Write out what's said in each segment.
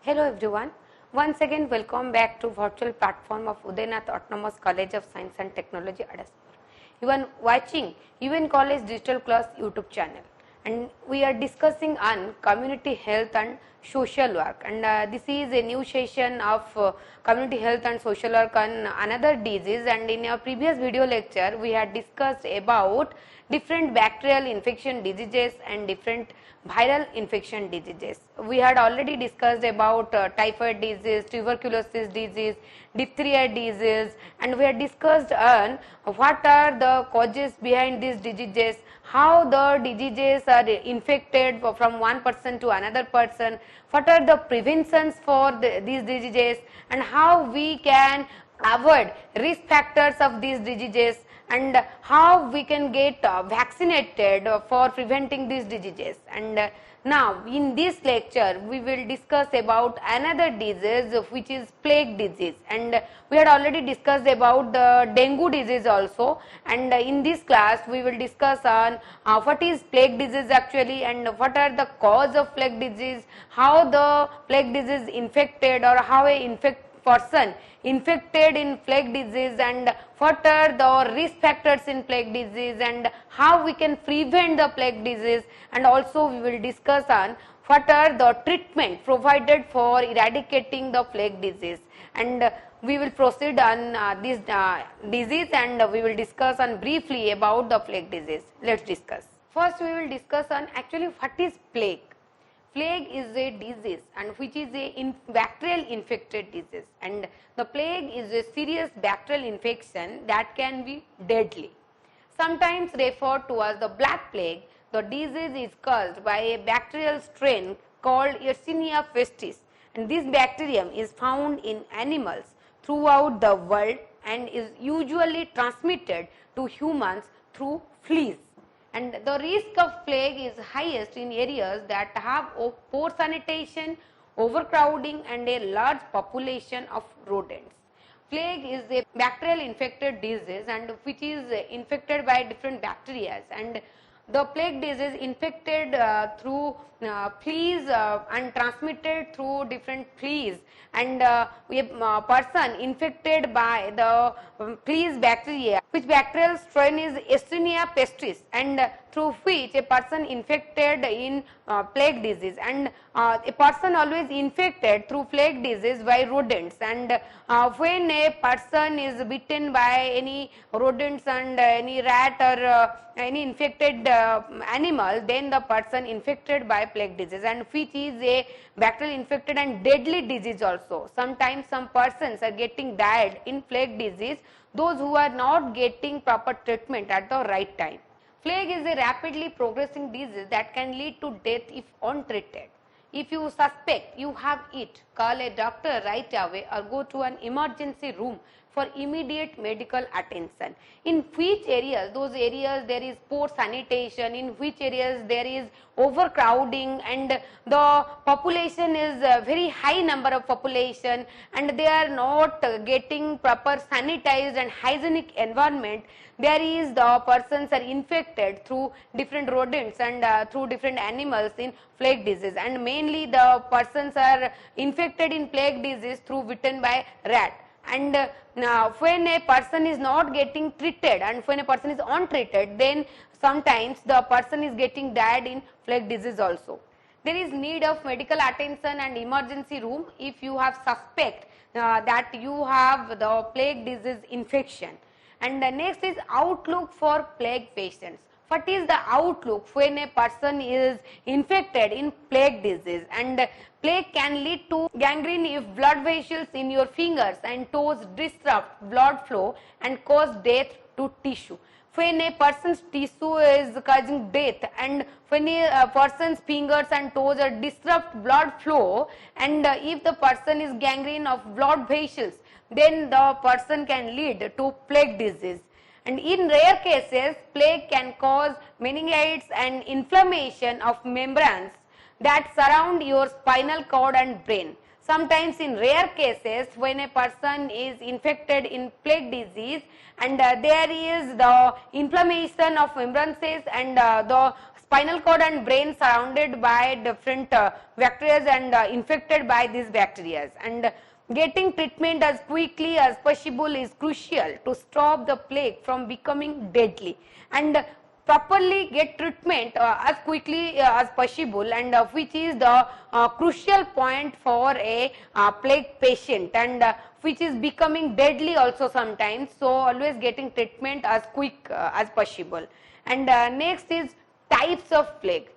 Hello everyone. Once again welcome back to virtual platform of Udayanath Autonomous College of Science and Technology Adaspur. You are watching UN College Digital Class YouTube channel and we are discussing on community health and social work, and this is a new session of community health and social work on another disease. And in our previous video lecture we had discussed about different bacterial infection diseases and different viral infection diseases. We had already discussed about typhoid disease, tuberculosis disease, diphtheria disease, and we had discussed on what are the causes behind these diseases, how the diseases are infected from one person to another person, what are the preventions for these diseases, and how we can avoid risk factors of these diseases, and how we can get vaccinated for preventing these diseases. And now in this lecture we will discuss about another disease which is plague disease, and we had already discussed about the dengue disease also. And in this class we will discuss on what is plague disease actually, and what are the cause of plague disease, how the plague disease infected, or how a person infected in plague disease, and what are the risk factors in plague disease, and how we can prevent the plague disease. And also we will discuss on what are the treatment provided for eradicating the plague disease. And we will proceed on this disease, and we will discuss on briefly about the plague disease. Let's discuss. First we will discuss on actually what is plague. Plague is a disease and which is a bacterial infected disease, and the plague is a serious bacterial infection that can be deadly. Sometimes referred to as the black plague, the disease is caused by a bacterial strain called Yersinia pestis, and this bacterium is found in animals throughout the world and is usually transmitted to humans through fleas. And the risk of plague is highest in areas that have poor sanitation, overcrowding, and a large population of rodents. Plague is a bacterial infected disease and which is infected by different bacteria, and the plague disease infected through fleas and transmitted through different fleas, and a person infected by the fleas bacteria, which bacterial strain is Yersinia pestis, and through which a person infected in plague disease. And a person always infected through plague disease by rodents, and when a person is bitten by any rodents and any rat or any infected animal, then the person infected by plague disease, and which is a bacterial infected and deadly disease also. Sometimes some persons are getting died in plague disease, those who are not getting proper treatment at the right time. Plague is a rapidly progressing disease that can lead to death if untreated. If you suspect you have it, call a doctor right away or go to an emergency room for immediate medical attention. In which areas, those areas there is poor sanitation, in which areas there is overcrowding and the population is a very high number of population, and they are not getting proper sanitized and hygienic environment, there is the persons are infected through different rodents and through different animals in plague disease, and mainly the persons are infected in plague disease through bitten by rat. And when a person is not getting treated and when a person is untreated, then sometimes the person is getting died in plague disease also. There is need of medical attention and emergency room if you have suspect that you have the plague disease infection. And the next is outlook for plague patients. What is the outlook when a person is infected in plague disease? And plague can lead to gangrene if blood vessels in your fingers and toes disrupt blood flow and cause death to tissue. When a person's tissue is causing death, and when a person's fingers and toes are disrupt blood flow, and if the person is gangrene of blood vessels, then the person can lead to plague disease. And in rare cases, plague can cause meningitis and inflammation of membranes that surround your spinal cord and brain. Sometimes in rare cases, when a person is infected in plague disease and there is the inflammation of membranes and the spinal cord and brain surrounded by different bacteria and infected by these bacteria, and getting treatment as quickly as possible is crucial to stop the plague from becoming deadly, and properly get treatment as quickly as possible, and which is the crucial point for a plague patient, and which is becoming deadly also sometimes. So always getting treatment as quick as possible. And next is types of plague.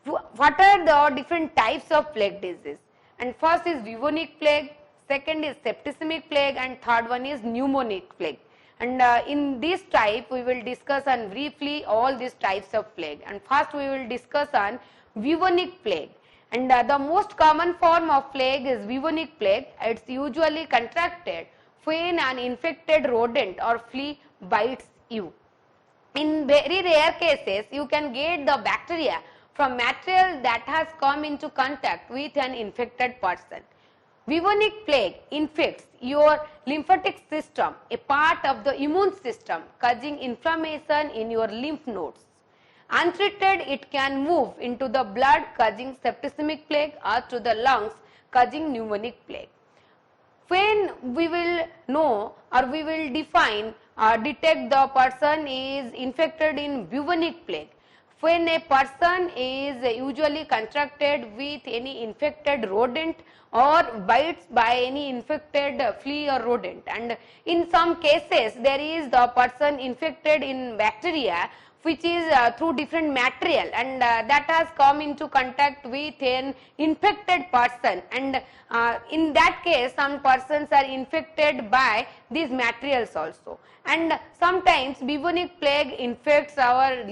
What are the different types of plague disease? And first is bubonic plague, second is septicemic plague, and third one is pneumonic plague. And in this type we will discuss on briefly all these types of plague. And first we will discuss on bubonic plague. And the most common form of plague is bubonic plague. It's usually contracted when an infected rodent or flea bites you. In very rare cases, you can get the bacteria from material that has come into contact with an infected person. Bubonic plague infects your lymphatic system, a part of the immune system, causing inflammation in your lymph nodes. Untreated, it can move into the blood, causing septicemic plague, or to the lungs, causing pneumonic plague. When we will know or we will define or detect the person is infected in bubonic plague, when a person is usually contracted with any infected rodent or bites by any infected flea or rodent, and in some cases there is the person infected in bacteria which is through different material, and that has come into contact with an infected person, and in that case some persons are infected by these materials also. And sometimes bubonic plague infects our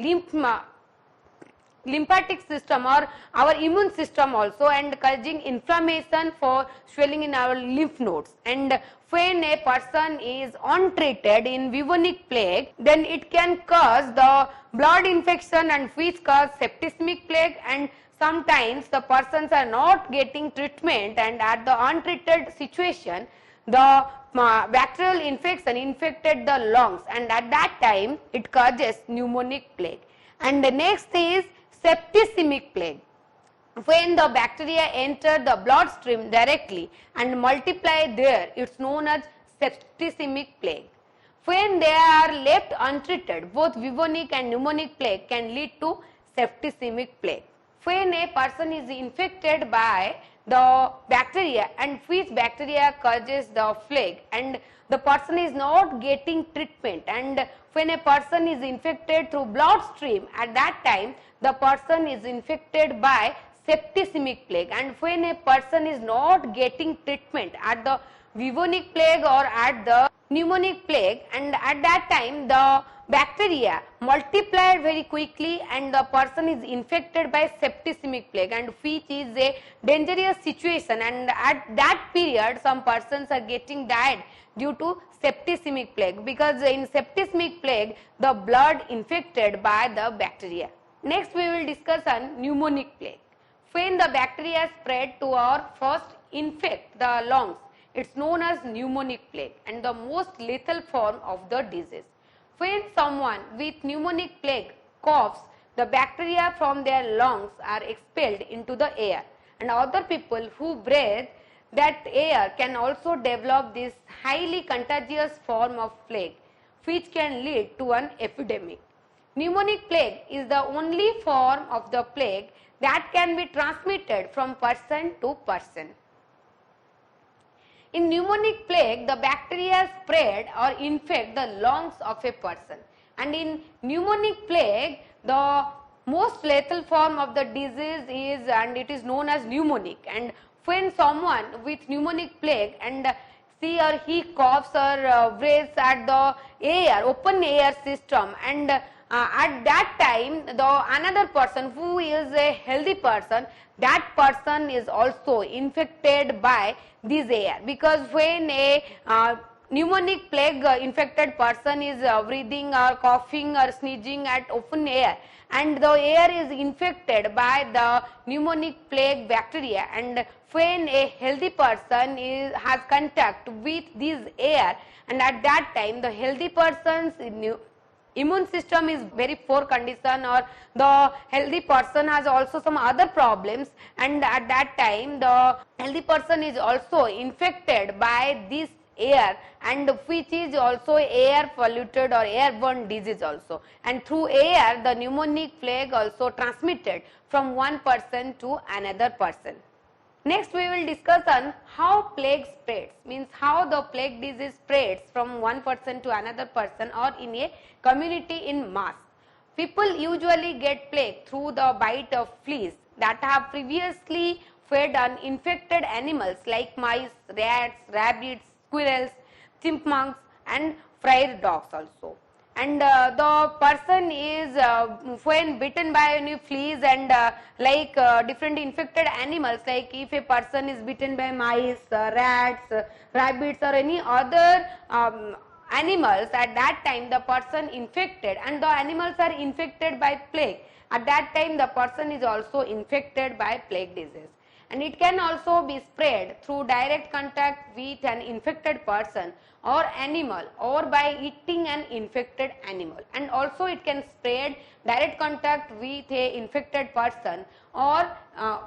lymphatic system or our immune system also, and causing inflammation for swelling in our lymph nodes. And when a person is untreated in bubonic plague, then it can cause the blood infection and which cause septicemic plague, and sometimes the persons are not getting treatment, and at the untreated situation the bacterial infection infected the lungs, and at that time it causes pneumonic plague. And the next is septicemic plague. When the bacteria enter the bloodstream directly and multiply there, it's known as septicemic plague. When they are left untreated, both bubonic and pneumonic plague can lead to septicemic plague. When a person is infected by the bacteria and which bacteria causes the plague, and the person is not getting treatment, and when a person is infected through bloodstream, at that time the person is infected by septicemic plague, and when a person is not getting treatment at the bubonic plague or at the pneumonic plague, and at that time the bacteria multiplied very quickly and the person is infected by septicemic plague, and which is a dangerous situation, and at that period some persons are getting died due to septicemic plague, because in septicemic plague the blood infected by the bacteria. Next we will discuss on pneumonic plague. When the bacteria spread to or first infect the lungs, it's known as pneumonic plague and the most lethal form of the disease. When someone with pneumonic plague coughs, the bacteria from their lungs are expelled into the air, and other people who breathe that air can also develop this highly contagious form of plague, which can lead to an epidemic. Pneumonic plague is the only form of the plague that can be transmitted from person to person. In pneumonic plague, the bacteria spread or infect the lungs of a person, and in pneumonic plague, the most lethal form of the disease is, and it is known as pneumonic. And when someone with pneumonic plague and she or he coughs or breathes at the air, open air system, and at that time the another person who is a healthy person, that person is also infected by this air, because when a pneumonic plague infected person is breathing or coughing or sneezing at open air, and the air is infected by the pneumonic plague bacteria, and when a healthy person has contact with this air, and at that time the healthy person's immune system is very poor condition, or the healthy person has also some other problems, and at that time the healthy person is also infected by this air, and which is also air polluted or airborne disease also, and through air the pneumonic plague also transmitted from one person to another person. Next we will discuss on how plague spreads, means how the plague disease spreads from one person to another person or in a community in mass. People usually get plague through the bite of fleas that have previously fed on infected animals like mice, rats, rabbits, squirrels, chipmunks and friar dogs also. And the person is when bitten by any fleas and different infected animals, like if a person is bitten by mice, rats, rabbits or any other animals, at that time the person infected and the animals are infected by plague, at that time the person is also infected by plague disease. And it can also be spread through direct contact with an infected person or animal, or by eating an infected animal, and also it can spread direct contact with a infected person or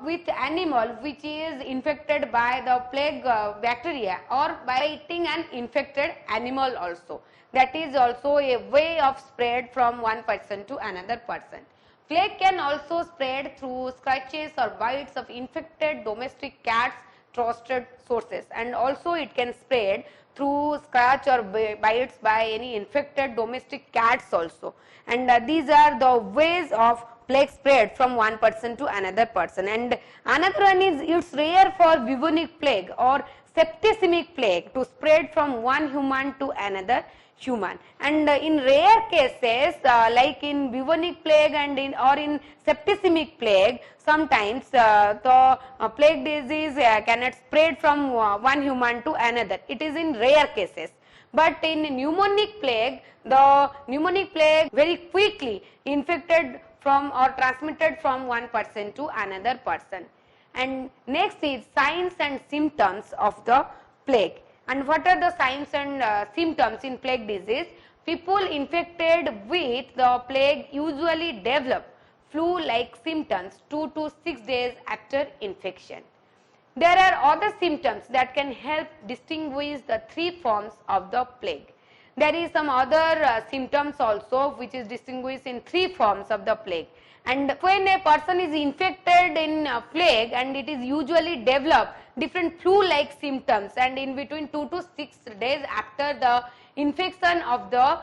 with animal which is infected by the plague bacteria, or by eating an infected animal also. That is also a way of spread from one person to another person. Plague can also spread through scratches or bites of infected domestic cats, trusted sources, and also it can spread through scratch or bites by any infected domestic cats also. And these are the ways of plague spread from one person to another person. And another one is, it's rare for bubonic plague or septicemic plague to spread from one human to another human, and in rare cases like in bubonic plague and in septicemic plague, sometimes the plague disease cannot spread from one human to another. It is in rare cases. But in pneumonic plague, the pneumonic plague very quickly infected from or transmitted from one person to another person. And next is signs and symptoms of the plague. And what are the signs and symptoms in plague disease? People infected with the plague usually develop flu-like symptoms 2 to 6 days after infection. There are other symptoms that can help distinguish the three forms of the plague. There is some other symptoms also which is distinguished in three forms of the plague. And when a person is infected in plague, and it is usually develop different flu-like symptoms, and in between 2 to 6 days after the infection of the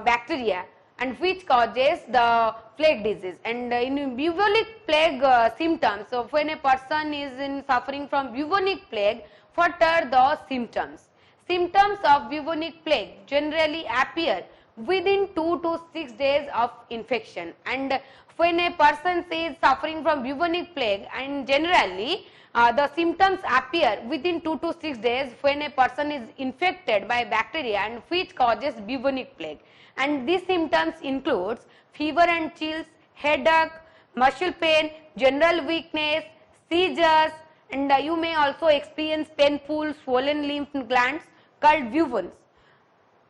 bacteria, and which causes the plague disease. And in bubonic plague symptoms, so when a person is suffering from bubonic plague, what are the symptoms? Symptoms of bubonic plague generally appear within 2 to 6 days of infection. And when a person is suffering from bubonic plague, and generally the symptoms appear within 2 to 6 days when a person is infected by bacteria, and which causes bubonic plague. And these symptoms includes fever and chills, headache, muscle pain, general weakness, seizures, and you may also experience painful swollen lymph glands called bubons.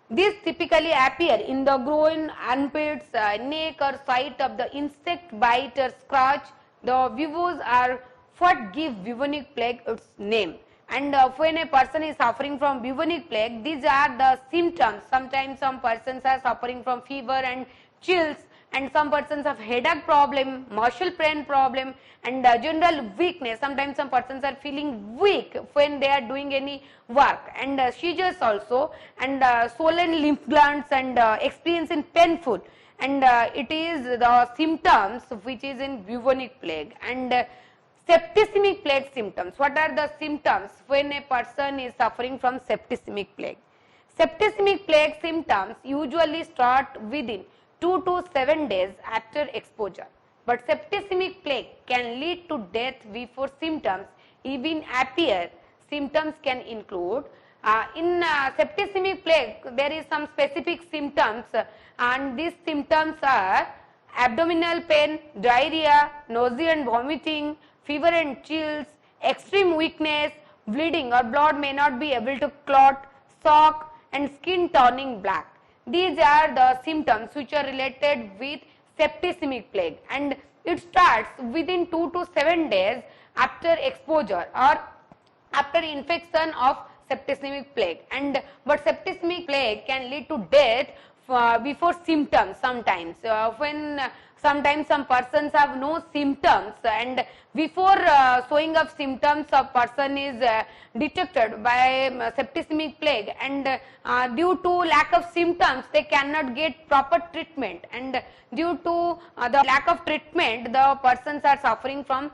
These typically appear in the groin, armpits, neck or site of the insect bite or scratch. The bubons are what give bubonic plague its name. And when a person is suffering from bubonic plague, these are the symptoms. Sometimes some persons are suffering from fever and chills, and some persons have headache problem, muscle pain problem, and general weakness. Sometimes some persons are feeling weak when they are doing any work, and seizures also, and swollen lymph glands, and experiencing painful. And it is the symptoms which is in bubonic plague. And septicemic plague symptoms. What are the symptoms when a person is suffering from septicemic plague? Septicemic plague symptoms usually start within 2 to 7 days after exposure. But septicemic plague can lead to death before symptoms even appear. Symptoms can include in septicemic plague there is some specific symptoms, and these symptoms are abdominal pain, diarrhea, nausea and vomiting, fever and chills, extreme weakness, bleeding or blood may not be able to clot, shock, and skin turning black. These are the symptoms which are related with septicemic plague, and it starts within 2 to 7 days after exposure or after infection of septicemic plague. And but septicemic plague can lead to death before symptoms sometimes. When sometimes some persons have no symptoms, and before showing of symptoms, a person is detected by septicemic plague, and due to lack of symptoms they cannot get proper treatment, and due to the lack of treatment the persons are suffering from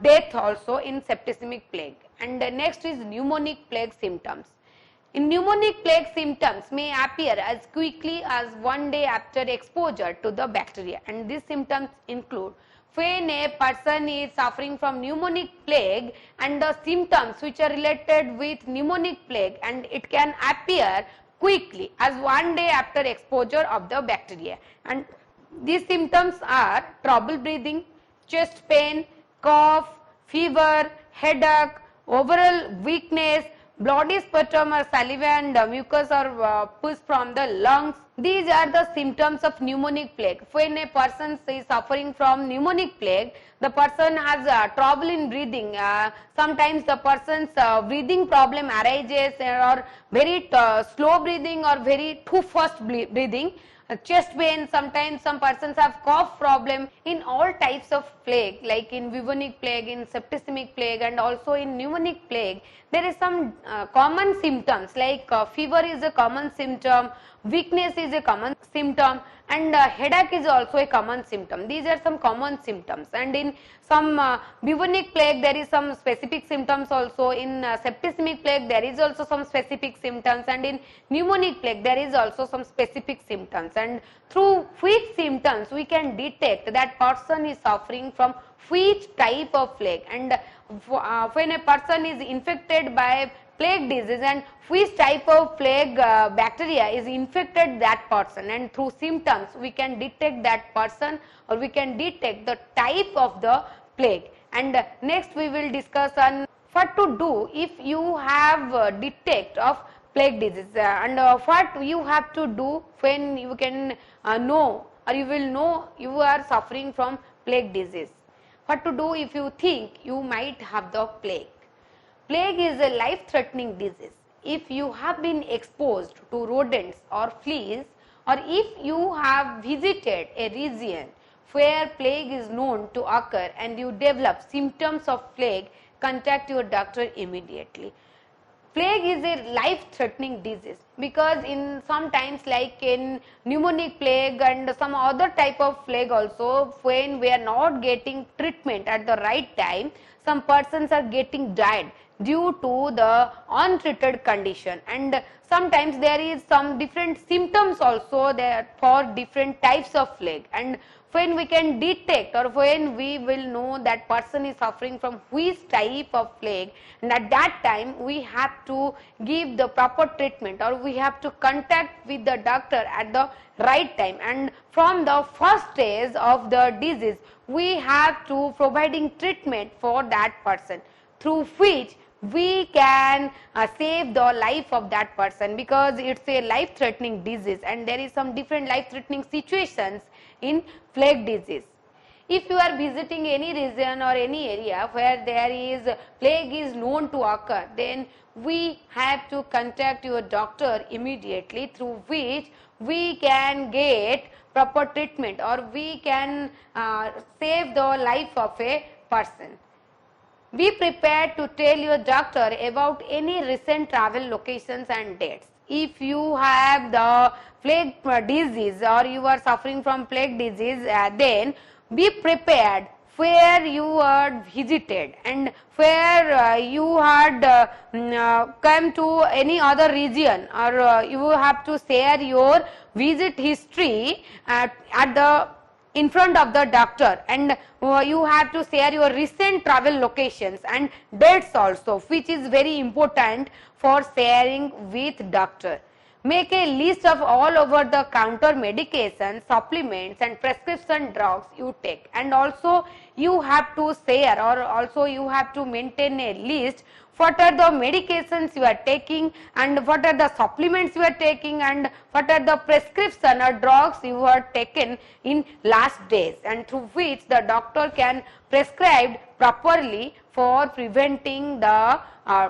death also in septicemic plague. And next is pneumonic plague symptoms. In pneumonic plague, symptoms may appear as quickly as 1 day after exposure to the bacteria, and these symptoms include when a person is suffering from pneumonic plague and the symptoms which are related with pneumonic plague, and it can appear quickly as 1 day after exposure of the bacteria. And these symptoms are trouble breathing, chest pain, cough, fever, headache, overall weakness, bloody sputum or saliva and mucus or pus from the lungs. These are the symptoms of pneumonic plague. When a person is suffering from pneumonic plague, the person has trouble in breathing. Sometimes the person's breathing problem arises, or very slow breathing or very too fast breathing. Chest pain, sometimes some persons have cough problem. In all types of plague, like in bubonic plague, in septicemic plague, and also in pneumonic plague, there is some common symptoms, like fever is a common symptom, weakness is a common symptom, and headache is also a common symptom. These are some common symptoms, and in some bubonic plague there is some specific symptoms also. In septicemic plague there is also some specific symptoms, and in pneumonic plague there is also some specific symptoms, and through which symptoms we can detect that person is suffering from which type of plague, and when a person is infected by plague disease and which type of plague bacteria is infected that person, and through symptoms we can detect that person, or we can detect the type of the plague. And next we will discuss on what to do if you have detect of plague disease, and what you have to do when you can know, or you will know you are suffering from plague disease. What to do if you think you might have the plague. Plague is a life-threatening disease. If you have been exposed to rodents or fleas, or if you have visited a region where plague is known to occur and you develop symptoms of plague, contact your doctor immediately. Plague is a life-threatening disease, because in sometimes, like in pneumonic plague and some other type of plague also, when we are not getting treatment at the right time, some persons are getting died due to the untreated condition. And sometimes there is some different symptoms also there for different types of plague, and when we can detect, or when we will know that person is suffering from which type of plague, and at that time we have to give the proper treatment, or we have to contact with the doctor at the right time. And from the first stage of the disease we have to providing treatment for that person, through which we can save the life of that person, because it's a life-threatening disease, and there is some different life-threatening situations in plague disease. If you are visiting any region or any area where there is plague is known to occur, then we have to contact your doctor immediately, through which we can get proper treatment, or we can save the life of a person. Be prepared to tell your doctor about any recent travel locations and dates. If you have the plague disease, or you are suffering from plague disease, then be prepared where you are visited, and where you had come to any other region, or you have to share your visit history at the in front of the doctor, and you have to share your recent travel locations and dates also, which is very important for sharing with doctor. Make a list of all over the counter medications, supplements and prescription drugs you take, and also you have to share or also you have to maintain a list what are the medications you are taking and what are the supplements you are taking and what are the prescription or drugs you are taken in last days, and through which the doctor can prescribe properly for preventing the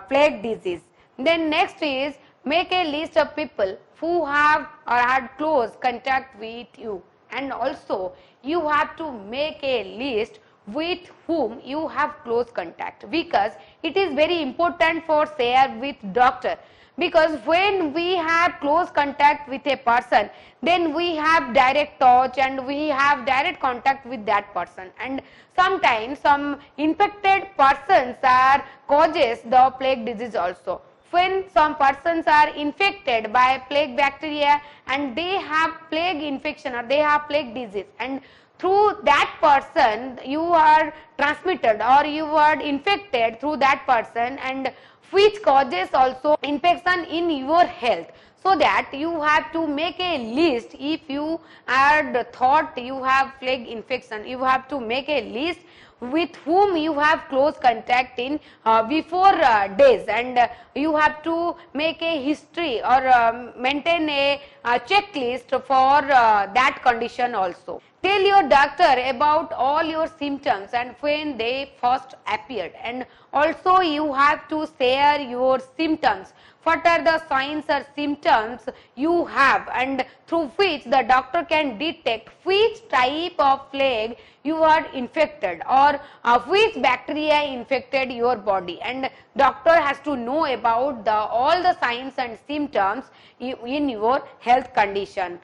plague disease. Then next is make a list of people who have or had close contact with you, and also you have to make a list with whom you have close contact, because it is very important for share with doctor, because when we have close contact with a person, then we have direct touch and we have direct contact with that person, and sometimes some infected persons are causes the plague disease also. When some persons are infected by plague bacteria and they have plague infection or they have plague disease, and through that person you are transmitted or you are infected through that person, and which causes also infection in your health. So that you have to make a list. If you are thought you have plague infection, you have to make a list with whom you have close contact in before days, and you have to make a history or maintain a checklist for that condition also. Tell your doctor about all your symptoms and when they first appeared, and also you have to share your symptoms. What are the signs or symptoms you have, and through which the doctor can detect which type of plague you are infected or which bacteria infected your body, and doctor has to know about all the signs and symptoms in your health condition.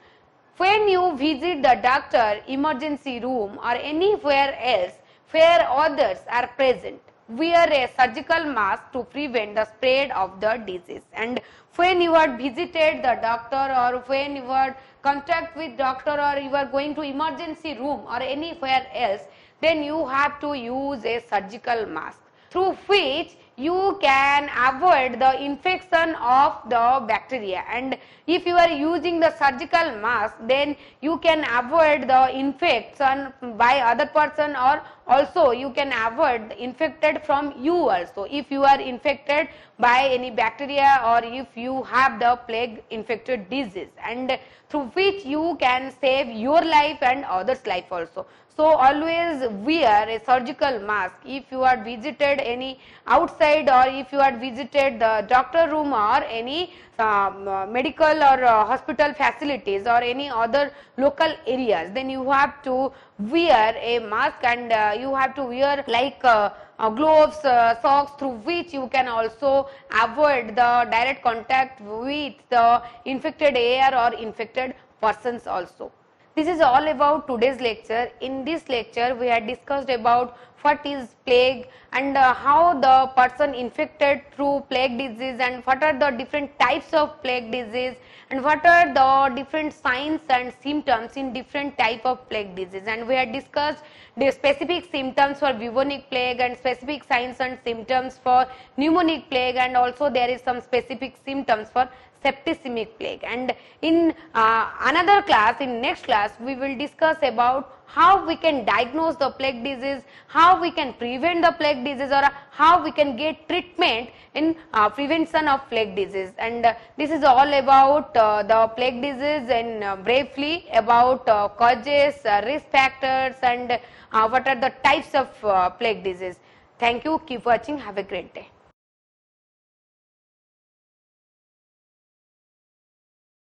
When you visit the doctor, emergency room or anywhere else where others are present, wear a surgical mask to prevent the spread of the disease. And when you are visited the doctor or when you are contact with doctor or you are going to emergency room or anywhere else, then you have to use a surgical mask through which you can avoid the infection of the bacteria. And if you are using the surgical mask, then you can avoid the infection by other person, or also you can avoid infected from you also if you are infected by any bacteria or if you have the plague infected disease, and through which you can save your life and others life also. So always wear a surgical mask if you are visited any outside or if you are visited the doctor room or any medical or hospital facilities or any other local areas, then you have to wear a mask, and you have to wear like gloves, socks, through which you can also avoid the direct contact with the infected air or infected persons also. This is all about today's lecture. In this lecture, we had discussed about what is plague and how the person infected through plague disease, and what are the different types of plague disease, and what are the different signs and symptoms in different type of plague disease. And we had discussed the specific symptoms for bubonic plague and specific signs and symptoms for pneumonic plague, and also there is some specific symptoms for septicemic plague. And in another class, in next class, we will discuss about how we can diagnose the plague disease, how we can prevent the plague disease, or how we can get treatment in prevention of plague disease. And this is all about the plague disease and briefly about causes, risk factors, and what are the types of plague disease. Thank you. Keep watching. Have a great day.